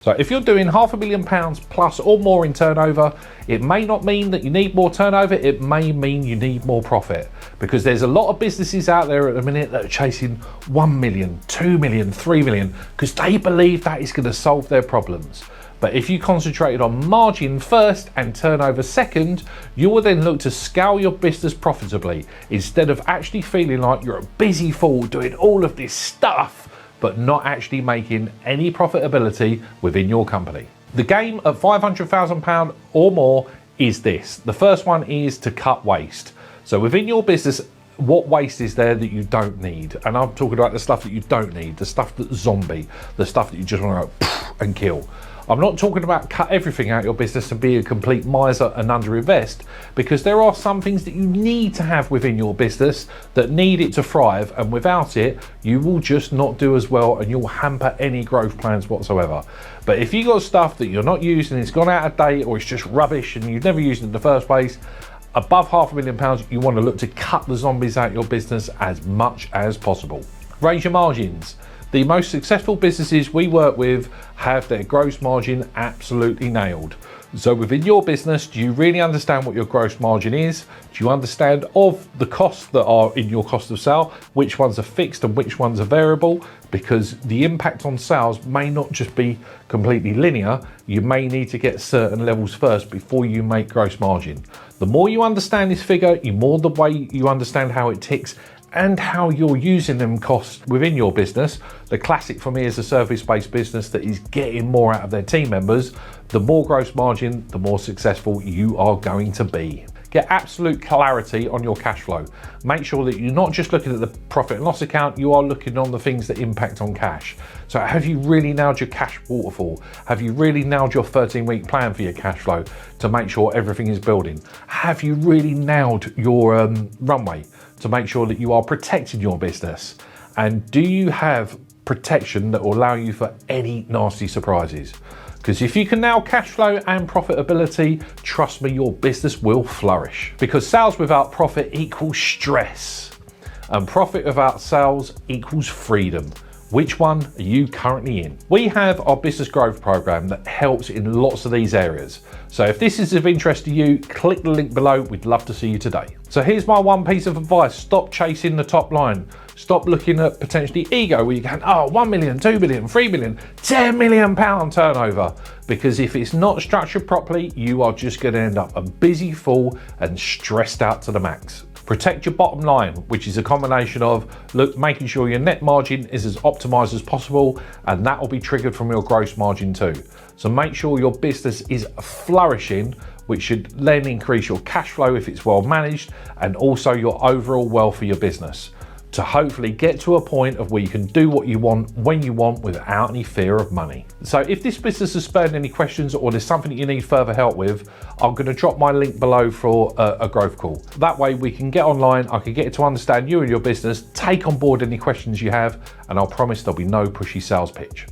So if you're doing £500,000 plus or more in turnover, it may not mean that you need more turnover, it may mean you need more profit, because there's a lot of businesses out there at the minute that are chasing 1 million, 2 million, 3 million, because they believe that is going to solve their problems. But if you concentrated on margin first and turnover second, you will then look to scale your business profitably, instead of actually feeling like you're a busy fool doing all of this stuff but not actually making any profitability within your company. The game at £500,000 or more is this. The first one is to cut waste. So within your business, what waste is there that you don't need? And I'm talking about the stuff that you don't need, the stuff that's zombie, the stuff that you just want to go and kill. I'm not talking about cut everything out of your business and be a complete miser and underinvest, because there are some things that you need to have within your business that need it to thrive, and without it, you will just not do as well and you'll hamper any growth plans whatsoever. But if you got stuff that you're not using, it's gone out of date, or it's just rubbish and you've never used it in the first place, above £500,000, you want to look to cut the zombies out of your business as much as possible. Raise your margins. The most successful businesses we work with have their gross margin absolutely nailed. So within your business, do you really understand what your gross margin is? Do you understand of the costs that are in your cost of sale, which ones are fixed and which ones are variable? Because the impact on sales may not just be completely linear. You may need to get certain levels first before you make gross margin. The more you understand this figure, the more the way you understand how it ticks and how you're using them costs within your business. The classic for me is a service-based business that is getting more out of their team members. The more gross margin, the more successful you are going to be. Get absolute clarity on your cash flow. Make sure that you're not just looking at the profit and loss account, you are looking on the things that impact on cash. So have you really nailed your cash waterfall? Have you really nailed your 13-week plan for your cash flow to make sure everything is building? Have you really nailed your runway to make sure that you are protecting your business? And do you have protection that will allow you for any nasty surprises? Because if you can nail cash flow and profitability, trust me, your business will flourish. Because sales without profit equals stress, and profit without sales equals freedom. Which one are you currently in? We have our business growth program that helps in lots of these areas. So if this is of interest to you, click the link below. We'd love to see you today. So here's my one piece of advice. Stop chasing the top line. Stop looking at potentially ego where you're going, oh, 1 million, 2 million, 3 million, 10 million pound turnover. Because if it's not structured properly, you are just going to end up a busy fool and stressed out to the max. Protect your bottom line, which is a combination of making sure your net margin is as optimized as possible, and that will be triggered from your gross margin too. So make sure your business is flourishing, which should then increase your cash flow if it's well managed, and also your overall wealth for your business, to hopefully get to a point of where you can do what you want when you want without any fear of money. So if this business has spurred any questions or there's something that you need further help with, I'm going to drop my link below for a growth call. That way we can get online, I can get to understand you and your business, take on board any questions you have, and I'll promise there'll be no pushy sales pitch.